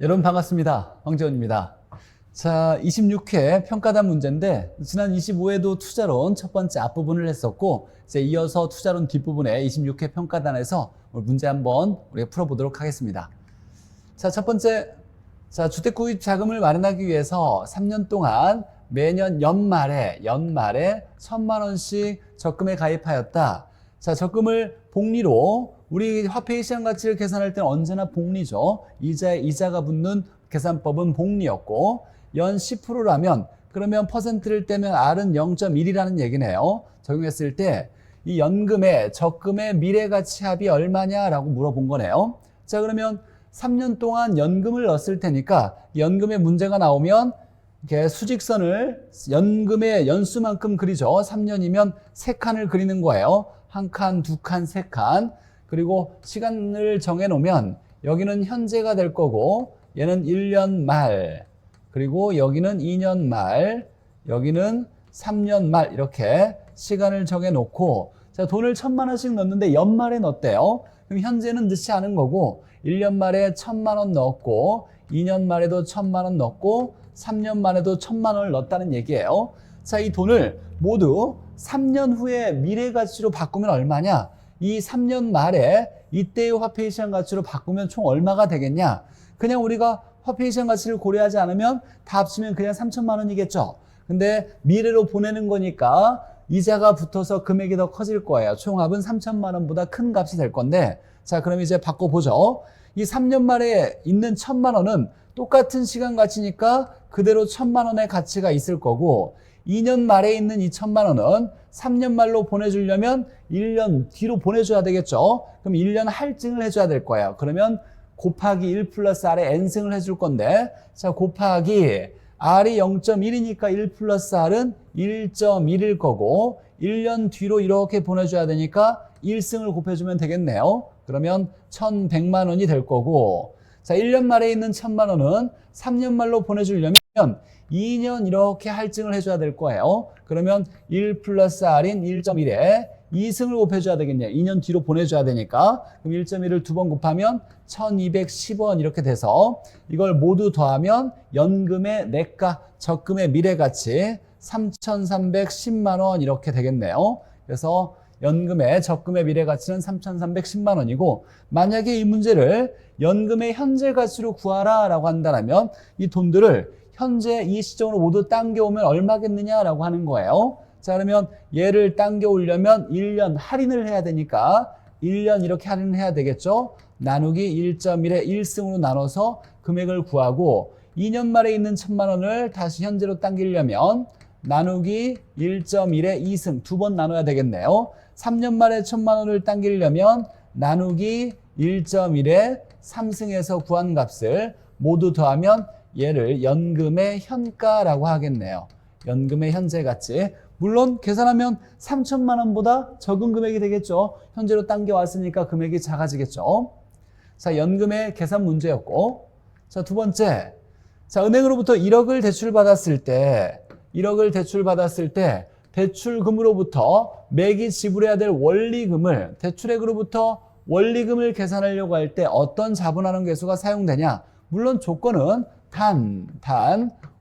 여러분 반갑습니다. 황재원입니다. 자, 26회 평가단 문제인데 지난 25회도 투자론 첫 번째 앞부분을 했었고 이제 이어서 투자론 뒷부분에 26회 평가단에서 오늘 문제 한번 우리가 풀어보도록 하겠습니다. 자, 첫 번째, 주택 구입 자금을 마련하기 위해서 3년 동안 매년 연말에 1,000만 원씩 적금에 가입하였다. 자, 적금을 복리로 우리 화폐의 시장 가치를 계산할 때는 언제나 복리죠. 이자가 붙는 계산법은 복리였고 연 10%라면 그러면 퍼센트를 떼면 R은 0.1이라는 얘기네요. 적용했을 때 이 연금의 적금의 미래가치 합이 얼마냐라고 물어본 거네요. 자, 그러면 3년 동안 연금을 넣었을 테니까 연금의 문제가 나오면 이렇게 수직선을 연금의 연수만큼 그리죠. 3년이면 3칸을 그리는 거예요. 1칸, 2칸, 3칸. 그리고 시간을 정해 놓으면 여기는 현재가 될 거고 얘는 1년 말, 그리고 여기는 2년 말, 여기는 3년 말 이렇게 시간을 정해 놓고 자, 돈을 1,000만 원씩 넣었는데 연말에 넣었대요. 그럼 현재는 넣지 않은 거고 1년 말에 1,000만 원 넣었고 2년 말에도 1,000만 원 넣었고 3년 만에도 1,000만 원을 넣었다는 얘기예요. 자, 이 돈을 모두 3년 후에 미래 가치로 바꾸면 얼마냐? 이 3년 말에 이때의 화폐의 시장 가치로 바꾸면 총 얼마가 되겠냐? 그냥 우리가 화폐의 시장 가치를 고려하지 않으면 다 합치면 그냥 3,000만 원이겠죠. 근데 미래로 보내는 거니까 이자가 붙어서 금액이 더 커질 거예요. 총합은 3,000만 원보다 큰 값이 될 건데 자, 그럼 이제 바꿔보죠. 이 3년 말에 있는 1,000만 원은 똑같은 시간 가치니까 그대로 1,000만 원의 가치가 있을 거고 2년 말에 있는 이 1,000만 원은 3년 말로 보내주려면 1년 뒤로 보내줘야 되겠죠. 그럼 1년 할증을 해줘야 될 거예요. 그러면 곱하기 1 플러스 R에 N승을 해줄 건데 자, 곱하기 R이 0.1이니까 1 플러스 R은 1.1일 거고 1년 뒤로 이렇게 보내줘야 되니까 1승을 곱해주면 되겠네요. 그러면 1,100만 원이 될 거고 자, 1년 말에 있는 1,000만 원은 3년 말로 보내주려면 2년 이렇게 할증을 해줘야 될 거예요. 그러면 1 플러스 R인 1.1에 2승을 곱해줘야 되겠네요. 2년 뒤로 보내줘야 되니까. 그럼 1.1을 2번 곱하면 1,210원 이렇게 돼서 이걸 모두 더하면 연금의 내가, 적금의 미래가치 3,310만 원 이렇게 되겠네요. 그래서 연금의 적금의 미래가치는 3,310만 원이고 만약에 이 문제를 연금의 현재 가치로 구하라 라고 한다면 이 돈들을 현재 이 시점으로 모두 당겨오면 얼마겠느냐라고 하는 거예요. 자, 그러면 얘를 당겨오려면 1년 할인을 해야 되니까 1년 이렇게 할인을 해야 되겠죠. 나누기 1.1에 1승으로 나눠서 금액을 구하고 2년 말에 있는 1,000만 원을 다시 현재로 당기려면 나누기 1.1에 2승 2번 나눠야 되겠네요. 3년 말에 1,000만 원을 당기려면 나누기 1.1에 3승에서 구한 값을 모두 더하면 얘를 연금의 현가라고 하겠네요. 연금의 현재 가치. 물론 계산하면 3,000만 원보다 적은 금액이 되겠죠. 현재로 당겨왔으니까 금액이 작아지겠죠. 자, 연금의 계산 문제였고 자, 두 번째. 자, 은행으로부터 1억을 대출받았을 때 대출금으로부터 매기 지불해야 될 원리금을 대출액으로부터 원리금을 계산하려고 할 때 어떤 자본환원 계수가 사용되냐? 물론 조건은 단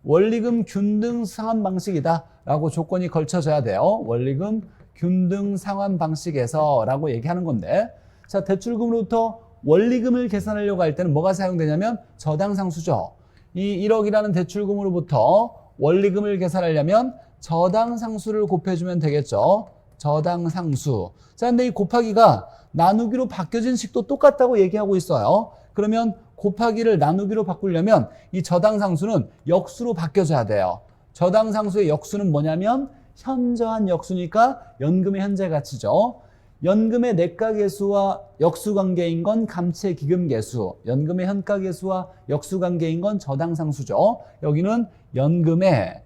원리금 균등 상환 방식이다 라고 조건이 걸쳐져야 돼요. 원리금 균등 상환 방식에서 라고 얘기하는 건데 자, 대출금으로부터 원리금을 계산하려고 할 때는 뭐가 사용되냐면 저당상수죠. 이 1억이라는 대출금으로부터 원리금을 계산하려면 저당상수를 곱해주면 되겠죠. 저당상수. 자, 근데 이 곱하기가 나누기로 바뀌어진 식도 똑같다고 얘기하고 있어요. 그러면 곱하기를 나누기로 바꾸려면 이 저당상수는 역수로 바뀌어져야 돼요. 저당상수의 역수는 뭐냐면 현저한 역수니까 연금의 현재 가치죠. 연금의 내가계수와 역수관계인 건 감채기금계수, 연금의 현가계수와 역수관계인 건 저당상수죠. 여기는 연금의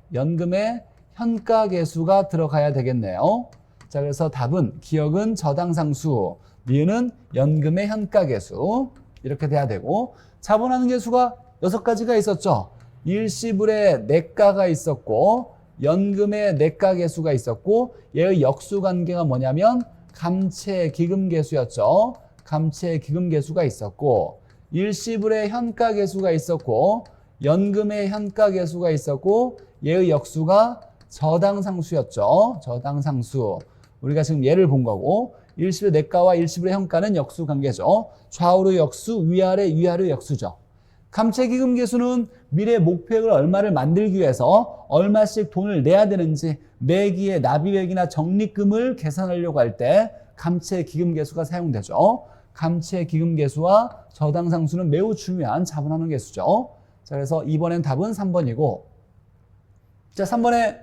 현가계수가 들어가야 되겠네요. 자, 그래서 답은 기억은 저당상수, 니은은 연금의 현가계수 이렇게 돼야 되고 자본하는 계수가 6가지가 있었죠. 일시불의 내가가 있었고 연금의 내가계수가 있었고 얘의 역수관계가 뭐냐면 감채기금계수였죠. 감채기금계수가 있었고 일시불의 현가계수가 있었고 연금의 현가계수가 있었고 얘의 역수가 저당상수였죠. 저당상수. 우리가 지금 얘를 본 거고 일시불의 내가와 일시불의 현가는 역수관계죠. 좌우로 역수, 위아래 역수죠. 감채기금계수는 미래 목표액을 얼마를 만들기 위해서 얼마씩 돈을 내야 되는지 매기의 납입액이나 적립금을 계산하려고 할 때 감채기금계수가 사용되죠. 감채기금계수와 저당상수는 매우 중요한 자본환원 계수죠. 자, 그래서 이번엔 답은 3번이고, 자, 3번에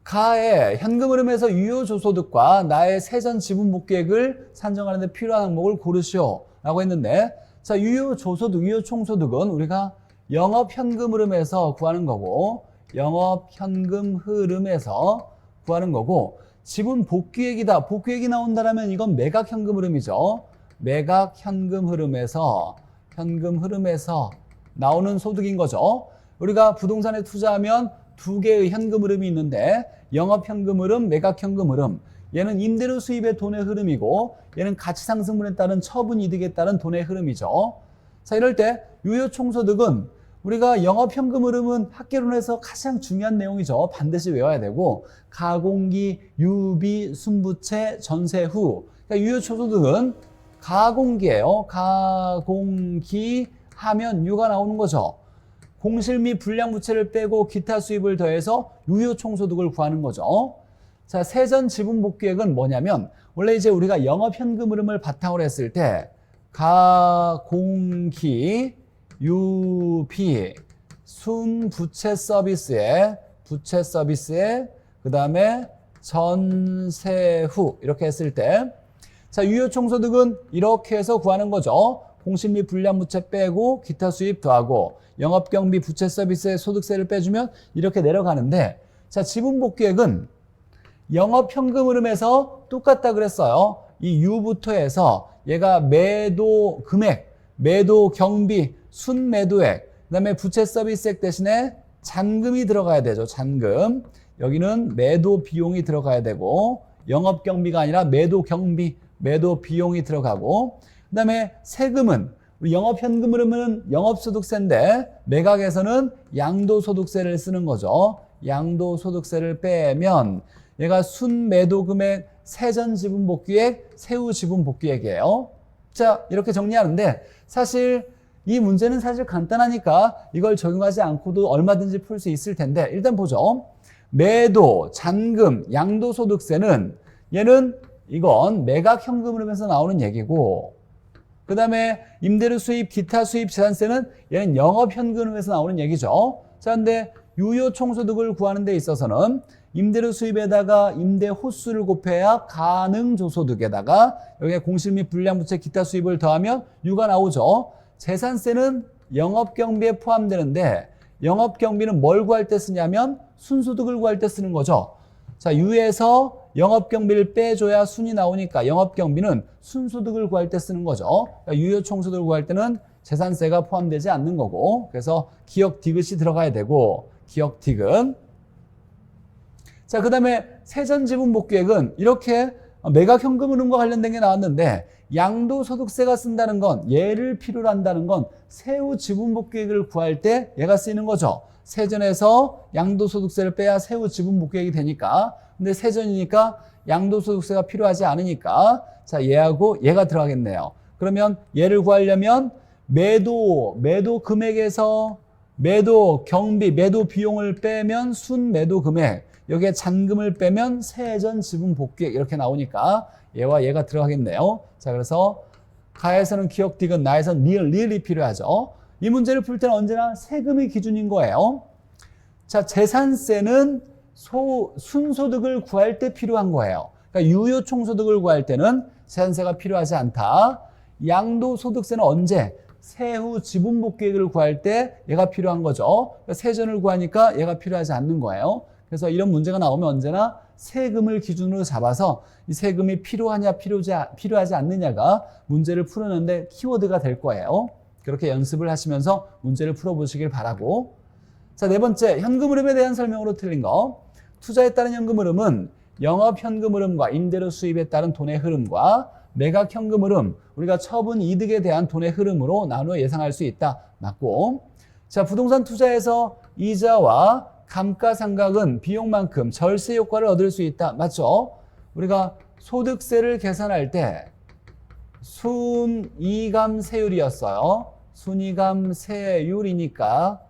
가의 현금 흐름에서 유효조소득과 나의 세전 지분 목계획을 산정하는 데 필요한 항목을 고르시오 라고 했는데, 자, 유효조소득, 유효총소득은 우리가 영업현금 흐름에서 구하는 거고, 영업현금 흐름에서 구하는 거고, 지분 복귀액이다. 복귀액이 나온다면 이건 매각현금 흐름이죠. 매각현금 흐름에서, 현금 흐름에서 나오는 소득인 거죠. 우리가 부동산에 투자하면 두 개의 현금 흐름이 있는데 영업현금 흐름, 매각현금 흐름. 얘는 임대료 수입의 돈의 흐름이고 얘는 가치상승분에 따른 처분 이득에 따른 돈의 흐름이죠. 자, 이럴 때 유효총소득은 우리가 영업현금 흐름은 학개론에서 가장 중요한 내용이죠. 반드시 외워야 되고 가공기, 유비, 순부채, 전세 후. 그러니까 유효총소득은 가공기예요. 가공기 하면 유가 나오는 거죠. 공실 및 불량부채를 빼고 기타 수입을 더해서 유효총소득을 구하는 거죠. 자, 세전 지분 복귀액은 뭐냐면 원래 이제 우리가 영업현금 흐름을 바탕으로 했을 때 가공기, 유비, 순부채 서비스에 부채 서비스에 그다음에 전세 후 이렇게 했을 때 자, 유효총소득은 이렇게 해서 구하는 거죠. 공실 및 불량부채 빼고 기타 수입 더하고 영업경비 부채 서비스의 소득세를 빼주면 이렇게 내려가는데 자, 지분복귀액은 영업현금 흐름에서 똑같다 그랬어요. 이 U부터 해서 얘가 매도 금액, 매도 경비, 순매도액, 그 다음에 부채 서비스액 대신에 잔금이 들어가야 되죠. 잔금. 여기는 매도 비용이 들어가야 되고 영업경비가 아니라 매도 경비, 매도 비용이 들어가고 그 다음에 세금은 우리 영업현금 흐름은 영업소득세인데 매각에서는 양도소득세를 쓰는 거죠. 양도소득세를 빼면 얘가 순매도금액, 세전지분복귀액, 세후지분복귀액이에요. 자, 이렇게 정리하는데 사실 이 문제는 사실 간단하니까 이걸 적용하지 않고도 얼마든지 풀 수 있을 텐데 일단 보죠. 매도, 잔금, 양도소득세는 얘는 이건 매각현금 흐름에서 나오는 얘기고 그 다음에 임대료 수입, 기타 수입, 재산세는 얘는 영업현금 흐름에서 나오는 얘기죠. 자, 근데 유효총소득을 구하는 데 있어서는 임대료 수입에다가 임대 호수를 곱해야 가능조소득에다가 여기에 공실 및 불량부채 기타 수입을 더하면 유가 나오죠. 재산세는 영업경비에 포함되는데 영업경비는 뭘 구할 때 쓰냐면 순소득을 구할 때 쓰는 거죠. 자, 유에서 영업경비를 빼줘야 순이 나오니까 영업경비는 순소득을 구할 때 쓰는 거죠. 그러니까 유효총소득을 구할 때는 재산세가 포함되지 않는 거고 그래서 기억 디귿이 들어가야 되고 기억 디귿. 자, 그 다음에 세전지분복귀액은 이렇게 매각현금 흐름과 관련된 게 나왔는데 양도소득세가 쓴다는 건 얘를 필요로 한다는 건 세후지분복귀액을 구할 때 얘가 쓰이는 거죠. 세전에서 양도소득세를 빼야 세후지분복귀액이 되니까 근데 세전이니까 양도소득세가 필요하지 않으니까 자, 얘하고 얘가 들어가겠네요. 그러면 얘를 구하려면 매도 금액에서 매도 경비, 매도 비용을 빼면 순매도 금액 여기에 잔금을 빼면 세전 지분 복귀액 이렇게 나오니까 얘와 얘가 들어가겠네요. 자, 그래서 가에서는 기억 디귿, 나에서는 리을이 필요하죠. 이 문제를 풀 때는 언제나 세금이 기준인 거예요. 자, 재산세는 순소득을 구할 때 필요한 거예요. 그러니까 유효총소득을 구할 때는 재산세가 필요하지 않다. 양도소득세는 언제? 세후 지분복귀액을 구할 때 얘가 필요한 거죠. 그러니까 세전을 구하니까 얘가 필요하지 않는 거예요. 그래서 이런 문제가 나오면 언제나 세금을 기준으로 잡아서 이 세금이 필요하냐 필요하지 않느냐가 문제를 풀어내는데 키워드가 될 거예요. 그렇게 연습을 하시면서 문제를 풀어보시길 바라고. 자, 네 번째, 현금 흐름에 대한 설명으로 틀린 거. 투자에 따른 현금 흐름은 영업 현금 흐름과 임대료 수입에 따른 돈의 흐름과 매각 현금 흐름, 우리가 처분 이득에 대한 돈의 흐름으로 나누어 예상할 수 있다. 맞고. 자, 부동산 투자에서 이자와 감가상각은 비용만큼 절세 효과를 얻을 수 있다. 맞죠? 우리가 소득세를 계산할 때 순이감세율이었어요. 순이감세율이니까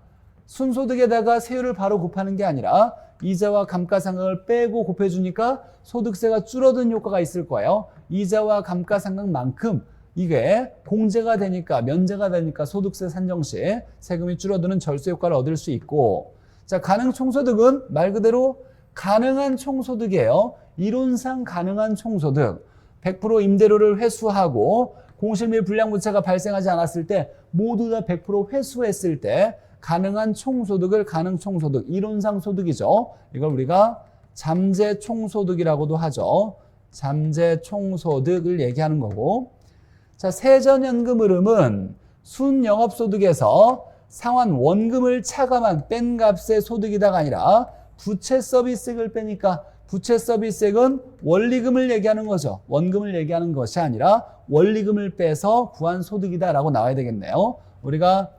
순소득에다가 세율을 바로 곱하는 게 아니라 이자와 감가상각을 빼고 곱해주니까 소득세가 줄어든 효과가 있을 거예요. 이자와 감가상각만큼 이게 공제가 되니까, 면제가 되니까 소득세 산정 시 세금이 줄어드는 절세 효과를 얻을 수 있고, 자, 가능 총소득은 말 그대로 가능한 총소득이에요. 이론상 가능한 총소득. 100% 임대료를 회수하고 공실 및 불량부채가 발생하지 않았을 때 모두 다 100% 회수했을 때 가능한 총소득을 가능 총소득, 이론상 소득이죠. 이걸 우리가 잠재 총소득이라고도 하죠. 잠재 총소득을 얘기하는 거고. 자, 세전연금 흐름은 순영업소득에서 상환 원금을 차감한 뺀 값의 소득이다가 아니라 부채 서비스액을 빼니까 부채 서비스액은 원리금을 얘기하는 거죠. 원금을 얘기하는 것이 아니라 원리금을 빼서 구한 소득이다라고 나와야 되겠네요. 우리가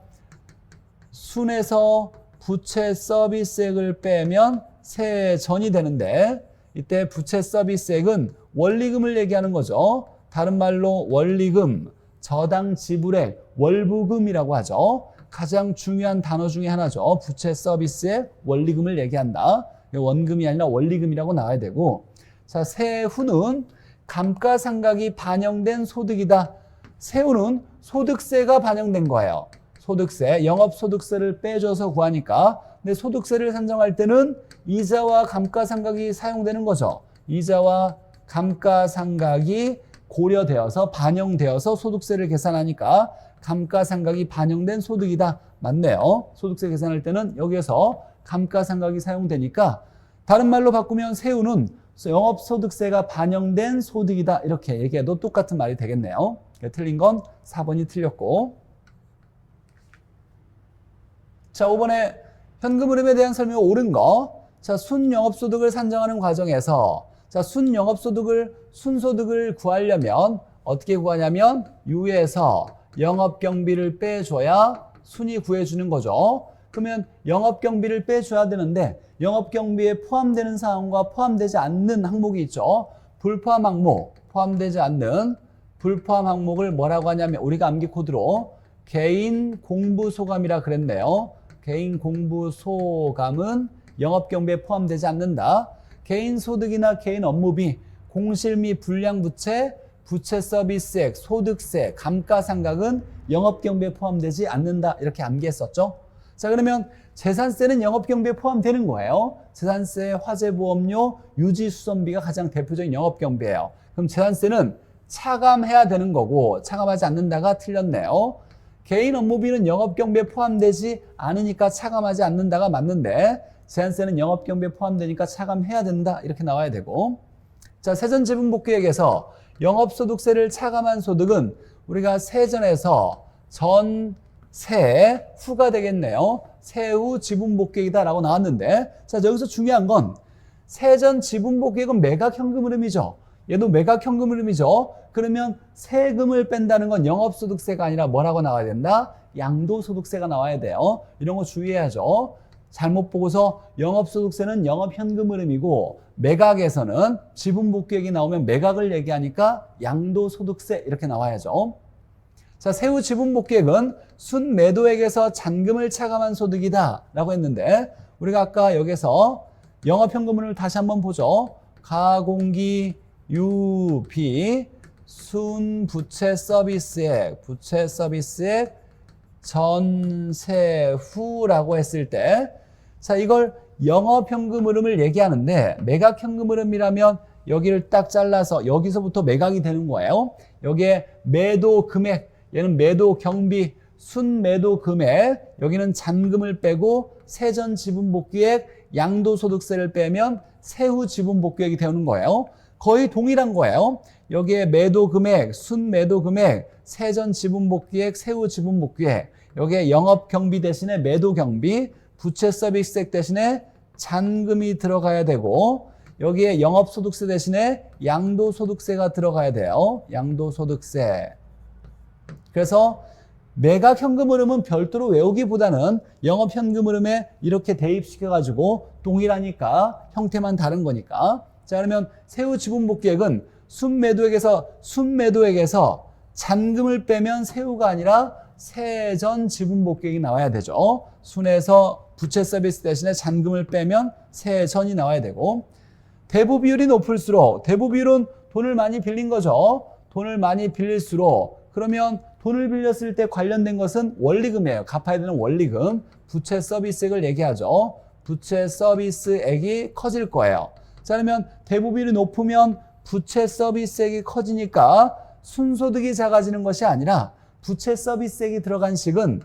순에서 부채 서비스액을 빼면 세전이 되는데 이때 부채 서비스액은 원리금을 얘기하는 거죠. 다른 말로 원리금, 저당 지불액, 월부금이라고 하죠. 가장 중요한 단어 중에 하나죠. 부채 서비스액, 원리금을 얘기한다. 원금이 아니라 원리금이라고 나와야 되고, 자, 세후는 감가상각이 반영된 소득이다. 세후는 소득세가 반영된 거예요. 소득세, 영업소득세를 빼줘서 구하니까. 근데 소득세를 산정할 때는 이자와 감가상각이 사용되는 거죠. 이자와 감가상각이 고려되어서 반영되어서 소득세를 계산하니까 감가상각이 반영된 소득이다. 맞네요. 소득세 계산할 때는 여기에서 감가상각이 사용되니까 다른 말로 바꾸면 세후는 영업소득세가 반영된 소득이다. 이렇게 얘기해도 똑같은 말이 되겠네요. 틀린 건 4번이 틀렸고. 자, 5번에 현금 흐름에 대한 설명이 옳은 거. 자, 순영업소득을 산정하는 과정에서 자, 순소득을 구하려면 어떻게 구하냐면 유에서 영업경비를 빼줘야 순이 구해주는 거죠. 그러면 영업경비를 빼줘야 되는데 영업경비에 포함되는 사항과 포함되지 않는 항목이 있죠. 불포함 항목, 포함되지 않는 불포함 항목을 뭐라고 하냐면 우리가 암기 코드로 개인 공부소감이라 그랬네요. 개인 공부소감은 영업경비에 포함되지 않는다. 개인 소득이나 개인 업무비, 공실 및 불량부채, 부채 서비스액, 소득세, 감가상각은 영업경비에 포함되지 않는다. 이렇게 암기했었죠. 자, 그러면 재산세는 영업경비에 포함되는 거예요. 재산세, 화재보험료, 유지수선비가 가장 대표적인 영업경비예요. 그럼 재산세는 차감해야 되는 거고 차감하지 않는다가 틀렸네요. 개인 업무비는 영업경비에 포함되지 않으니까 차감하지 않는다가 맞는데 재산세는 영업경비에 포함되니까 차감해야 된다. 이렇게 나와야 되고. 자, 세전지분복귀액에서 영업소득세를 차감한 소득은 우리가 세전에서 전세 후가 되겠네요. 세후 지분복귀액이다라고 나왔는데, 자, 여기서 중요한 건 세전 지분복귀액은 매각 현금 흐름이죠. 얘도 매각 현금 흐름이죠. 그러면 세금을 뺀다는 건 영업소득세가 아니라 뭐라고 나와야 된다? 양도소득세가 나와야 돼요. 이런 거 주의해야죠. 잘못 보고서 영업소득세는 영업현금 흐름이고 매각에서는 지분복귀액이 나오면 매각을 얘기하니까 양도소득세 이렇게 나와야죠. 자, 세후 지분복귀액은 순매도액에서 잔금을 차감한 소득이다 라고 했는데 우리가 아까 여기서 영업현금 흐름을 다시 한번 보죠. 가공기 유비 순부채 서비스액, 부채 서비스액 전세후라고 했을 때, 자, 이걸 영업현금 흐름을 얘기하는데 매각현금 흐름이라면 여기를 딱 잘라서 여기서부터 매각이 되는 거예요. 여기에 매도 금액, 얘는 매도 경비, 순매도 금액, 여기는 잔금을 빼고 세전 지분복귀액, 양도소득세를 빼면 세후 지분복귀액이 되는 거예요. 거의 동일한 거예요. 여기에 매도 금액, 순매도 금액, 세전 지분복귀액, 세후 지분복귀액, 여기에 영업경비 대신에 매도 경비, 부채 서비스액 대신에 잔금이 들어가야 되고 여기에 영업소득세 대신에 양도소득세가 들어가야 돼요. 양도소득세. 그래서 매각 현금 흐름은 별도로 외우기보다는 영업 현금 흐름에 이렇게 대입시켜가지고 동일하니까 형태만 다른 거니까. 자, 그러면 세후 지분복귀액은 순매도액에서 잔금을 빼면 세후가 아니라 세전 지분복귀액이 나와야 되죠. 순에서 부채 서비스 대신에 잔금을 빼면 세전이 나와야 되고, 대부 비율이 높을수록, 대부 비율은 돈을 많이 빌린 거죠. 돈을 많이 빌릴수록, 그러면 돈을 빌렸을 때 관련된 것은 원리금이에요. 갚아야 되는 원리금, 부채 서비스액을 얘기하죠. 부채 서비스액이 커질 거예요. 자, 그러면 대부 비율이 높으면 부채 서비스액이 커지니까 순소득이 작아지는 것이 아니라 부채 서비스액이 들어간 식은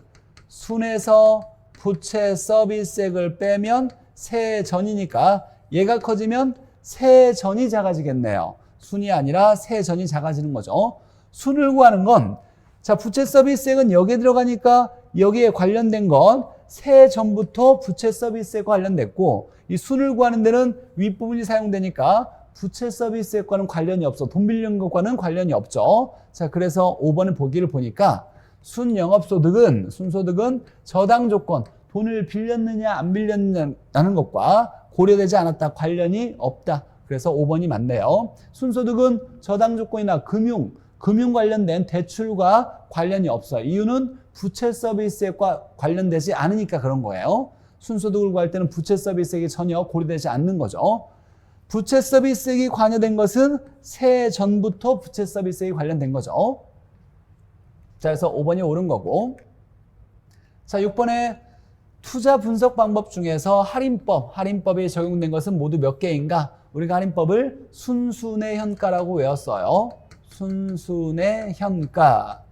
순에서 부채 서비스액을 빼면 세전이니까 얘가 커지면 세전이 작아지겠네요. 순이 아니라 세전이 작아지는 거죠. 순을 구하는 건, 자, 부채 서비스액은 여기에 들어가니까 여기에 관련된 건 세전부터 부채 서비스액과 관련됐고, 이 순을 구하는 데는 윗부분이 사용되니까 부채 서비스액과는 관련이 없어. 돈 빌린 것과는 관련이 없죠. 자, 그래서 5번의 보기를 보니까 순영업소득은, 순소득은 저당 조건, 돈을 빌렸느냐 안 빌렸느냐는 것과 고려되지 않았다. 관련이 없다. 그래서 5번이 맞네요. 순소득은 저당 조건이나 금융 관련된 대출과 관련이 없어요. 이유는 부채 서비스액과 관련되지 않으니까 그런 거예요. 순소득을 구할 때는 부채 서비스액이 전혀 고려되지 않는 거죠. 부채 서비스액이 관여된 것은 세전부터 부채 서비스액이 관련된 거죠. 자, 그래서 5번이 옳은 거고. 자, 6번에 투자 분석 방법 중에서 할인법이 적용된 것은 모두 몇 개인가? 우리가 할인법을 순순의 현가라고 외웠어요. 순순의 현가.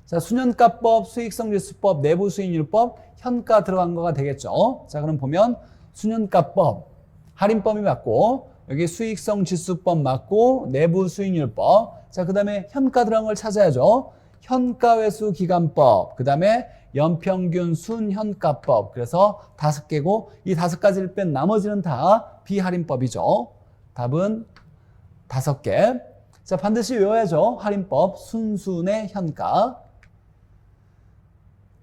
자, 순현가법, 수익성지수법, 내부수익률법, 현가 들어간 거가 되겠죠. 자, 그럼 보면 순현가법, 할인법이 맞고, 여기 수익성지수법 맞고, 내부수익률법. 자, 그 다음에 현가 들어간 걸 찾아야죠. 현가회수기간법, 그 다음에 연평균 순현가법. 그래서 5개고 이 5가지를 뺀 나머지는 다 비할인법이죠. 답은 5개. 자, 반드시 외워야죠. 할인법, 순순의 현가.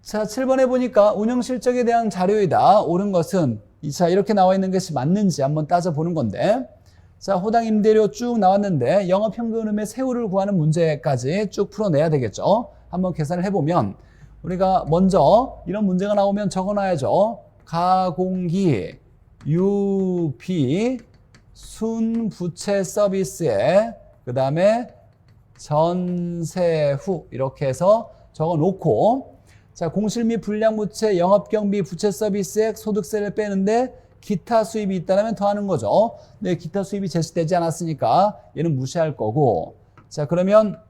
자, 7번에 보니까 운영실적에 대한 자료이다. 옳은 것은, 자, 이렇게 나와 있는 것이 맞는지 한번 따져보는 건데, 자, 호당 임대료 쭉 나왔는데 영업현금 흐름의 세후를 구하는 문제까지 쭉 풀어내야 되겠죠. 한번 계산을 해보면 우리가 먼저 이런 문제가 나오면 적어놔야죠. 가공기, 유비, 순부채 서비스에 그 다음에 전세후 이렇게 해서 적어놓고, 자, 공실 및 불량부채, 영업경비, 부채 서비스액, 소득세를 빼는데 기타 수입이 있다면 더하는 거죠. 네, 기타 수입이 제시되지 않았으니까 얘는 무시할 거고. 자, 그러면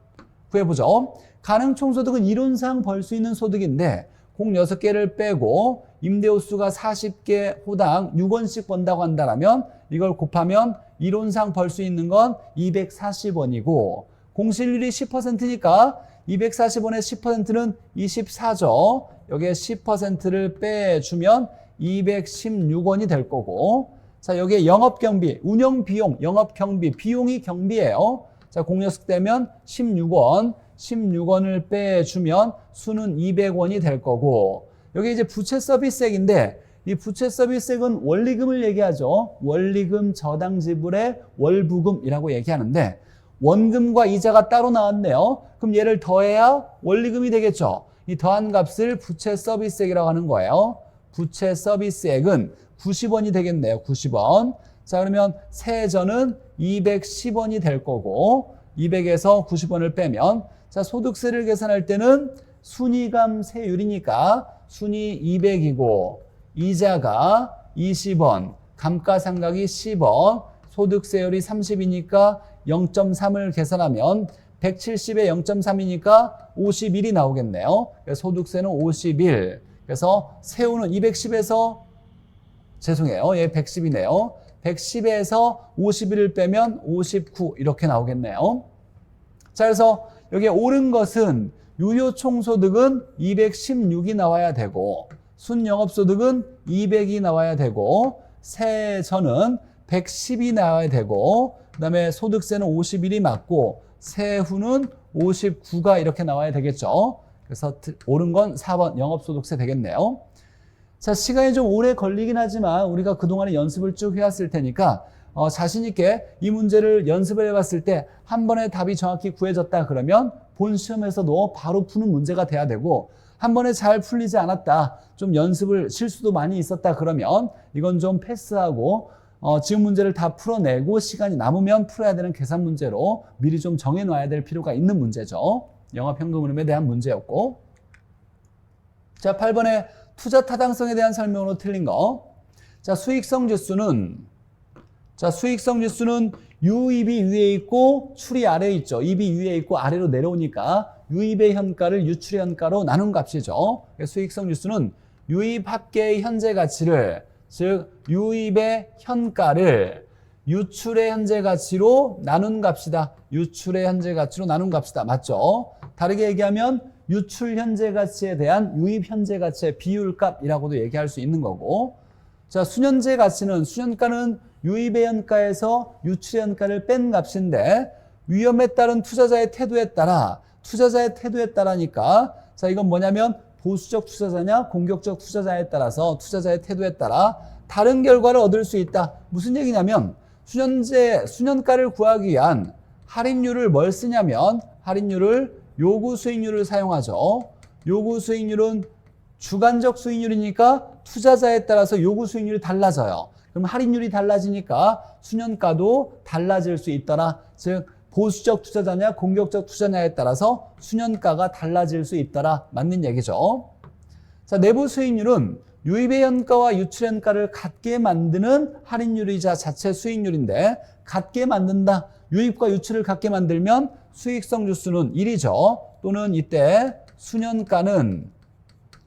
구해보죠. 가능 총소득은 이론상 벌 수 있는 소득인데 공 6개를 빼고 임대호수가 40개 호당 6원씩 번다고 한다면 이걸 곱하면 이론상 벌 수 있는 건 240원이고 공실률이 10%니까 240원의 10%는 24죠. 여기에 10%를 빼주면 216원이 될 거고, 자, 여기에 영업경비, 운영비용, 영업경비, 비용이 경비예요. 자, 공여숙 되면 16원을 빼주면 수는 200원이 될 거고, 여기 이제 부채 서비스액인데 이 부채 서비스액은 원리금을 얘기하죠. 원리금 저당 지불의 월부금이라고 얘기하는데 원금과 이자가 따로 나왔네요. 그럼 얘를 더해야 원리금이 되겠죠. 이 더한 값을 부채 서비스액이라고 하는 거예요. 부채 서비스액은 90원이 되겠네요. 90원. 자, 그러면 세전은 210원이 될 거고 200에서 90원을 빼면, 자, 소득세를 계산할 때는 순이감세율이니까 순이 200이고 이자가 20원, 감가상각이 10원, 소득세율이 30이니까 0.3을 계산하면 170에 0.3이니까 51이 나오겠네요. 그래서 소득세는 51. 그래서 세후는 210에서, 죄송해요. 얘 110이네요. 110에서 51을 빼면 59 이렇게 나오겠네요. 자, 그래서 여기 옳은 것은 유효총소득은 216이 나와야 되고 순영업소득은 200이 나와야 되고 세전은 110이 나와야 되고 그다음에 소득세는 51이 맞고 세후는 59가 이렇게 나와야 되겠죠. 그래서 옳은 건 4번 영업소득세 되겠네요. 자, 시간이 좀 오래 걸리긴 하지만 우리가 그동안에 연습을 쭉 해왔을 테니까 자신 있게 이 문제를 연습을 해봤을 때 한 번에 답이 정확히 구해졌다 그러면 본 시험에서도 바로 푸는 문제가 돼야 되고 한 번에 잘 풀리지 않았다, 좀 연습을 실수도 많이 있었다 그러면 이건 좀 패스하고 지금 문제를 다 풀어내고 시간이 남으면 풀어야 되는 계산 문제로 미리 좀 정해놔야 될 필요가 있는 문제죠. 영업현금 흐름에 대한 문제였고, 자 8번에 투자 타당성에 대한 설명으로 틀린 거. 자 수익성 지수는 유입이 위에 있고 출이 아래에 있죠. 입이 위에 있고 아래로 내려오니까 유입의 현가를 유출의 현가로 나눈 값이죠. 수익성 지수는 유입 합계의 현재 가치를, 즉 유입의 현가를 유출의 현재 가치로 나눈 값이다. 유출의 현재 가치로 나눈 값이다. 맞죠? 다르게 얘기하면 유출 현재 가치에 대한 유입 현재 가치의 비율값이라고도 얘기할 수 있는 거고, 자 수년제 가치는, 수년가는 유입의 현가에서 유출의 현가를 뺀 값인데 위험에 따른 투자자의 태도에 따라니까, 자 이건 뭐냐면 보수적 투자자냐 공격적 투자자에 따라서 투자자의 태도에 따라 다른 결과를 얻을 수 있다. 무슨 얘기냐면 수년가를 구하기 위한 할인율을 뭘 쓰냐면 할인율을 요구 수익률을 사용하죠. 요구 수익률은 주관적 수익률이니까 투자자에 따라서 요구 수익률이 달라져요. 그럼 할인율이 달라지니까 수년가도 달라질 수 있더라. 즉 보수적 투자자냐 공격적 투자자냐에 따라서 수년가가 달라질 수 있더라. 맞는 얘기죠. 자 내부 수익률은 유입의 현가와 유출의 현가를 같게 만드는 할인율이자 자체 수익률인데, 같게 만든다. 유입과 유출을 같게 만들면 수익성 지수는 1이죠. 또는 이때 수년가는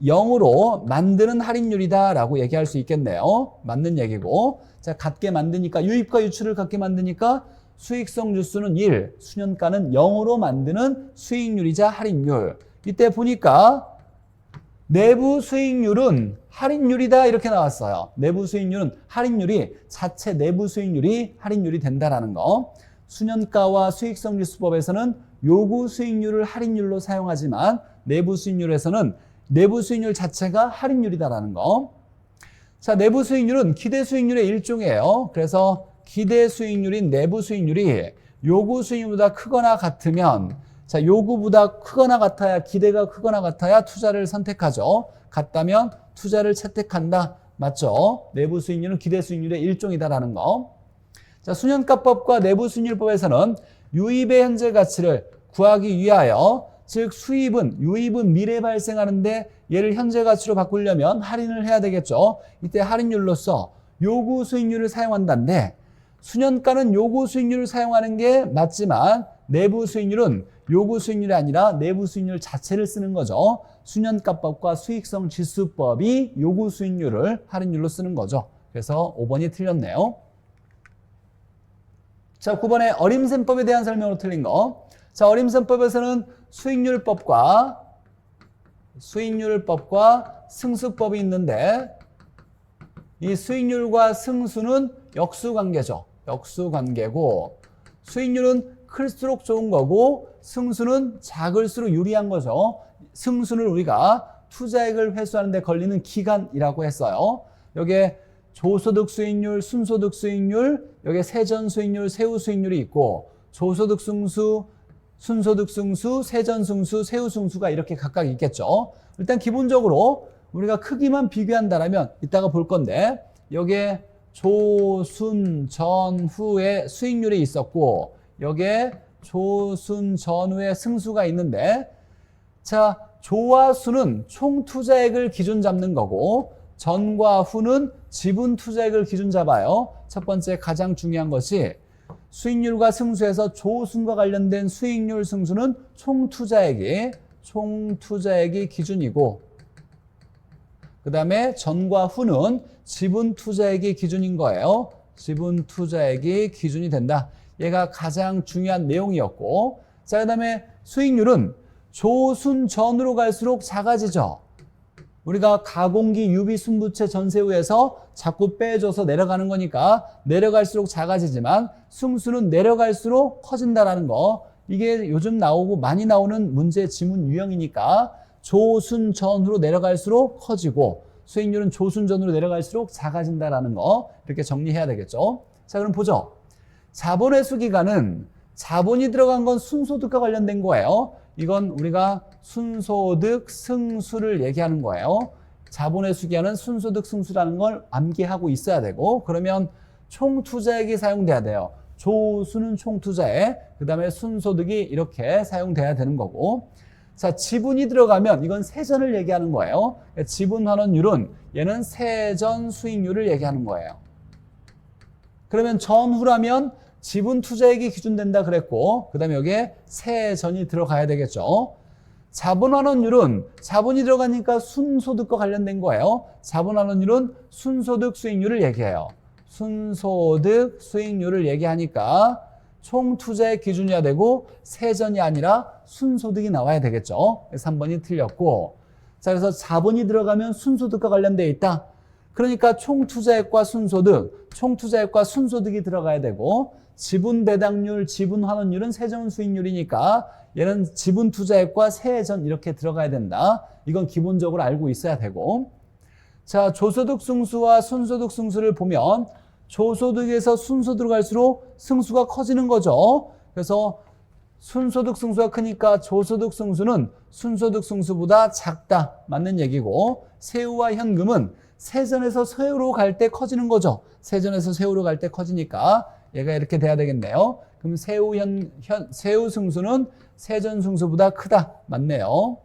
0으로 만드는 할인율이다 라고 얘기할 수 있겠네요. 맞는 얘기고, 자 같게 만드니까 유입과 유출을 같게 만드니까 수익성 지수는 1, 수년가는 0으로 만드는 수익률이자 할인율. 이때 보니까 내부 수익률은 할인율이다 이렇게 나왔어요. 내부 수익률은 할인율이 자체 내부 수익률이 할인율이 된다라는 거. 수년가와 수익성 지수법에서는 요구 수익률을 할인율로 사용하지만 내부 수익률에서는 내부 수익률 자체가 할인율이다라는 거. 자, 내부 수익률은 기대 수익률의 일종이에요. 그래서 기대 수익률인 내부 수익률이 요구 수익률보다 크거나 같으면, 자, 요구보다 크거나 같아야, 기대가 크거나 같아야 투자를 선택하죠. 같다면 투자를 채택한다. 맞죠? 내부 수익률은 기대 수익률의 일종이다라는 거. 자, 수년가법과 내부 수익률법에서는 유입의 현재 가치를 구하기 위하여, 즉 유입은 미래에 발생하는데 얘를 현재 가치로 바꾸려면 할인을 해야 되겠죠. 이때 할인율로서 요구 수익률을 사용한다는데, 수년가는 요구 수익률을 사용하는 게 맞지만 내부 수익률은 요구 수익률이 아니라 내부 수익률 자체를 쓰는 거죠. 수년가법과 수익성 지수법이 요구 수익률을 할인율로 쓰는 거죠. 그래서 5번이 틀렸네요. 자, 9번에 어림셈법에 대한 설명으로 틀린 거. 자, 어림셈법에서는 수익률법과 승수법이 있는데, 이 수익률과 승수는 역수관계죠. 역수관계고, 수익률은 클수록 좋은 거고 승수는 작을수록 유리한 거죠. 승수는 우리가 투자액을 회수하는 데 걸리는 기간이라고 했어요. 여기에 조소득 수익률, 순소득 수익률, 여기에 세전 수익률, 세후 수익률이 있고, 조소득 승수, 순소득 승수, 세전 승수, 세후 승수가 이렇게 각각 있겠죠. 일단 기본적으로 우리가 크기만 비교한다면 이따가 볼 건데, 여기에 조, 순, 전, 후의 수익률이 있었고, 여기에 조, 순, 전후의 승수가 있는데, 자, 조와 수는 총 투자액을 기준 잡는 거고, 전과 후는 지분 투자액을 기준 잡아요. 첫 번째 가장 중요한 것이 수익률과 승수에서 조, 순과 관련된 수익률, 승수는 총 투자액이 기준이고, 그 다음에 전과 후는 지분 투자액이 기준인 거예요. 지분 투자액이 기준이 된다. 얘가 가장 중요한 내용이었고, 자, 그 다음에 수익률은 조, 순, 전으로 갈수록 작아지죠. 우리가 가공기 유비 순부채 전세후에서 자꾸 빼줘서 내려가는 거니까 내려갈수록 작아지지만 승수는 내려갈수록 커진다라는 거. 이게 요즘 나오고 많이 나오는 문제 지문 유형이니까 조순전후로 내려갈수록 커지고 수익률은 조순전후로 내려갈수록 작아진다라는 거 이렇게 정리해야 되겠죠. 자, 그럼 보죠. 자본회수 기간은 자본이 들어간 건 순소득과 관련된 거예요. 이건 우리가 순소득 승수를 얘기하는 거예요. 자본회수 기간은 순소득 승수라는 걸 암기하고 있어야 되고 그러면 총투자액이 사용돼야 돼요. 조수는 총투자액, 그 다음에 순소득이 이렇게 사용돼야 되는 거고 자, 지분이 들어가면 이건 세전을 얘기하는 거예요. 지분 환원율은 얘는 세전 수익률을 얘기하는 거예요. 그러면 전후라면 지분 투자액이 기준된다 그랬고 그 다음에 여기에 세전이 들어가야 되겠죠. 자본 환원율은 자본이 들어가니까 순소득과 관련된 거예요. 자본 환원율은 순소득 수익률을 얘기해요. 순소득 수익률을 얘기하니까 총 투자액 기준이어야 되고 세전이 아니라 순소득이 나와야 되겠죠. 3번이 틀렸고 자, 그래서 자본이 들어가면 순소득과 관련되어 있다. 그러니까 총 투자액과 순소득, 총 투자액과 순소득이 들어가야 되고 지분 배당률, 지분 환원율은 세전 수익률이니까 얘는 지분 투자액과 세전 이렇게 들어가야 된다. 이건 기본적으로 알고 있어야 되고 자, 조소득 승수와 순소득 승수를 보면 조소득에서 순소득으로 갈수록 승수가 커지는 거죠. 그래서 순소득 승수가 크니까 조소득 승수는 순소득 승수보다 작다. 맞는 얘기고 세후와 현금은 세전에서 세후로 갈 때 커지는 거죠. 세전에서 세후로 갈 때 커지니까 얘가 이렇게 돼야 되겠네요. 그럼 세후 승수는 세전 승수보다 크다. 맞네요.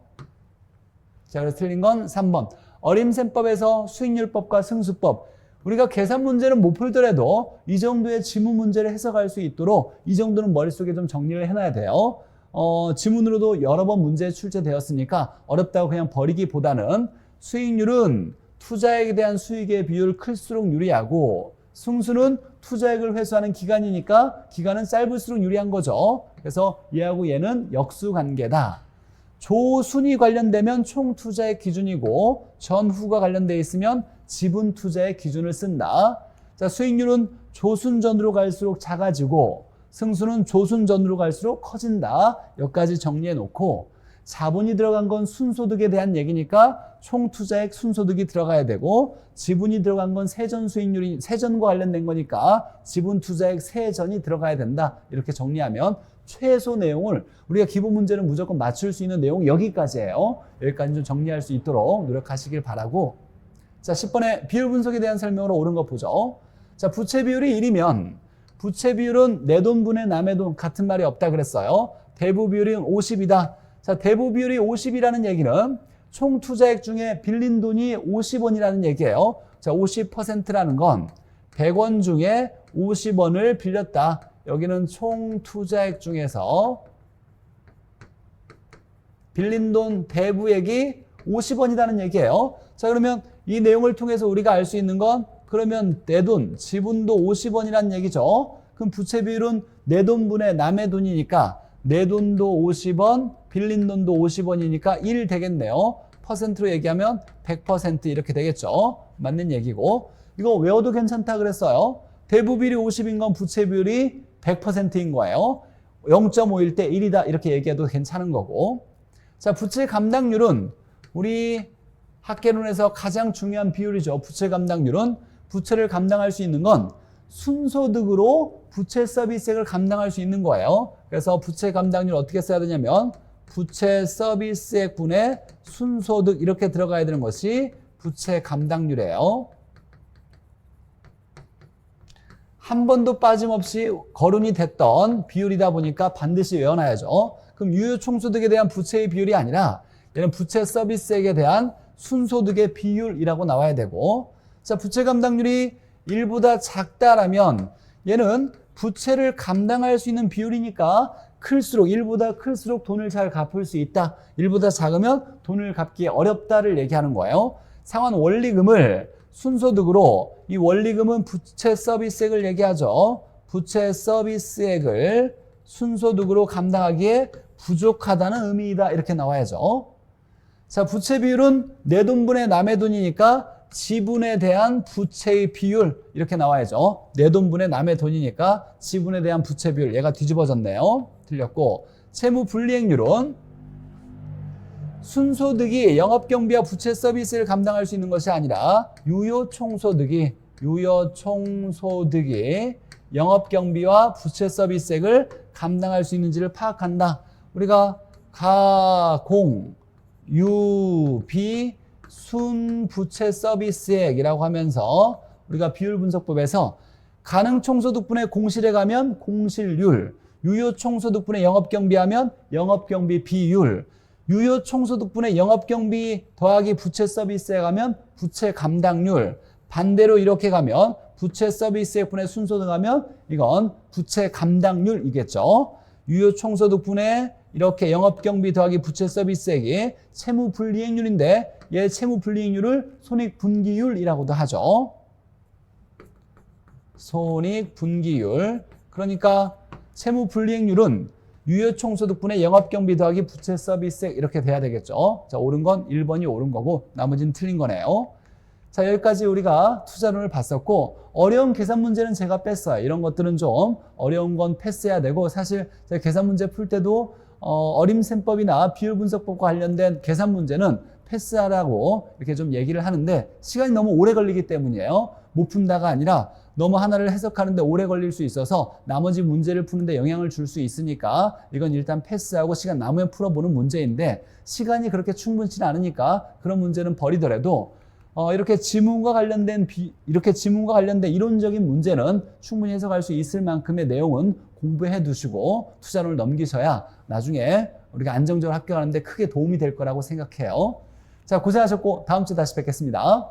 자, 그래서 틀린 건 3번. 어림셈법에서 수익률법과 승수법. 우리가 계산 문제는 못 풀더라도 이 정도의 지문 문제를 해석할 수 있도록 이 정도는 머릿속에 좀 정리를 해놔야 돼요. 지문으로도 여러 번 문제 출제되었으니까 어렵다고 그냥 버리기보다는 수익률은 투자액에 대한 수익의 비율 클수록 유리하고 승수는 투자액을 회수하는 기간이니까 기간은 짧을수록 유리한 거죠. 그래서 얘하고 얘는 역수관계다. 조순이 관련되면 총 투자액 기준이고 전후가 관련돼 있으면 지분 투자의 기준을 쓴다. 자, 수익률은 조순전으로 갈수록 작아지고 승수는 조순전으로 갈수록 커진다. 여기까지 정리해 놓고 자본이 들어간 건 순소득에 대한 얘기니까 총 투자액 순소득이 들어가야 되고 지분이 들어간 건 세전 수익률이 세전과 관련된 거니까 지분 투자액 세전이 들어가야 된다. 이렇게 정리하면 최소 내용을 우리가 기본 문제는 무조건 맞출 수 있는 내용 여기까지예요. 여기까지 좀 정리할 수 있도록 노력하시길 바라고 자, 10번의 비율 분석에 대한 설명으로 옳은 거 보죠. 자, 부채 비율이 1이면 부채 비율은 내 돈분의 남의 돈 같은 말이 없다 그랬어요. 대부 비율이 50이다. 자, 대부 비율이 50이라는 얘기는 총 투자액 중에 빌린 돈이 50원이라는 얘기예요. 자, 50%라는 건 100원 중에 50원을 빌렸다. 여기는 총 투자액 중에서 빌린 돈 대부액이 50원이라는 얘기예요. 자, 그러면 이 내용을 통해서 우리가 알 수 있는 건 그러면 내 돈, 지분도 50원이라는 얘기죠. 그럼 부채 비율은 내 돈분의 남의 돈이니까 내 돈도 50원, 빌린 돈도 50원이니까 1 되겠네요. 퍼센트로 얘기하면 100% 이렇게 되겠죠. 맞는 얘기고 이거 외워도 괜찮다 그랬어요. 대부 비율이 50인 건 부채 비율이 100%인 거예요. 0.5일 때 1이다 이렇게 얘기해도 괜찮은 거고 자, 부채 감당률은 우리 학계론에서 가장 중요한 비율이죠. 부채 감당률은 부채를 감당할 수 있는 건 순소득으로 부채 서비스액을 감당할 수 있는 거예요. 그래서 부채 감당률 어떻게 써야 되냐면 부채 서비스액 분의 순소득 이렇게 들어가야 되는 것이 부채 감당률이에요. 한 번도 빠짐없이 거론이 됐던 비율이다 보니까 반드시 외워놔야죠. 그럼 유효총소득에 대한 부채의 비율이 아니라 얘는 부채 서비스액에 대한 순소득의 비율이라고 나와야 되고 자, 부채 감당률이 1보다 작다라면 얘는 부채를 감당할 수 있는 비율이니까 클수록 1보다 클수록 돈을 잘 갚을 수 있다. 1보다 작으면 돈을 갚기 어렵다를 얘기하는 거예요. 상환 원리금을 순소득으로 이 원리금은 부채 서비스액을 얘기하죠. 부채 서비스액을 순소득으로 감당하기에 부족하다는 의미이다. 이렇게 나와야죠. 자, 부채 비율은 내 돈분의 남의 돈이니까 지분에 대한 부채의 비율 이렇게 나와야죠. 내 돈분의 남의 돈이니까 지분에 대한 부채 비율. 얘가 뒤집어졌네요. 틀렸고, 채무 불이익률은 순소득이 영업경비와 부채 서비스를 감당할 수 있는 것이 아니라 유효총소득이 영업경비와 부채 서비스액을 감당할 수 있는지를 파악한다. 우리가 가공, 유비, 순부채 서비스액이라고 하면서 우리가 비율분석법에서 가능총소득분의 공실에 가면 공실률, 유효총소득분의 영업경비하면 영업경비 비율, 유효총소득분의 영업경비 더하기 부채 서비스에 가면 부채 감당률, 반대로 이렇게 가면 부채 서비스액분의 순소득하면 이건 부채 감당률이겠죠. 유효총소득분의 이렇게 영업경비 더하기 부채 서비스액이 채무불이익률인데 얘 채무불이익률을 손익분기율이라고도 하죠. 손익분기율. 그러니까 채무불이익률은 유효총소득분의 영업경비 더하기 부채 서비스액 이렇게 돼야 되겠죠. 자, 옳은 건 1번이 옳은 거고 나머지는 틀린 거네요. 자, 여기까지 우리가 투자론을 봤었고 어려운 계산 문제는 제가 뺐어요. 이런 것들은 좀 어려운 건 패스해야 되고 사실 제가 계산 문제 풀 때도 어림셈법이나 비율분석법과 관련된 계산 문제는 패스하라고 이렇게 좀 얘기를 하는데 시간이 너무 오래 걸리기 때문이에요. 못 푼다가 아니라 너무 하나를 해석하는데 오래 걸릴 수 있어서 나머지 문제를 푸는데 영향을 줄 수 있으니까 이건 일단 패스하고 시간 남으면 풀어보는 문제인데 시간이 그렇게 충분치 않으니까 그런 문제는 버리더라도 이렇게 지문과 관련된 이론적인 문제는 충분히 해석할 수 있을 만큼의 내용은 공부해 두시고 투자론을 넘기셔야 나중에 우리가 안정적으로 합격하는데 크게 도움이 될 거라고 생각해요. 자, 고생하셨고 다음 주에 다시 뵙겠습니다.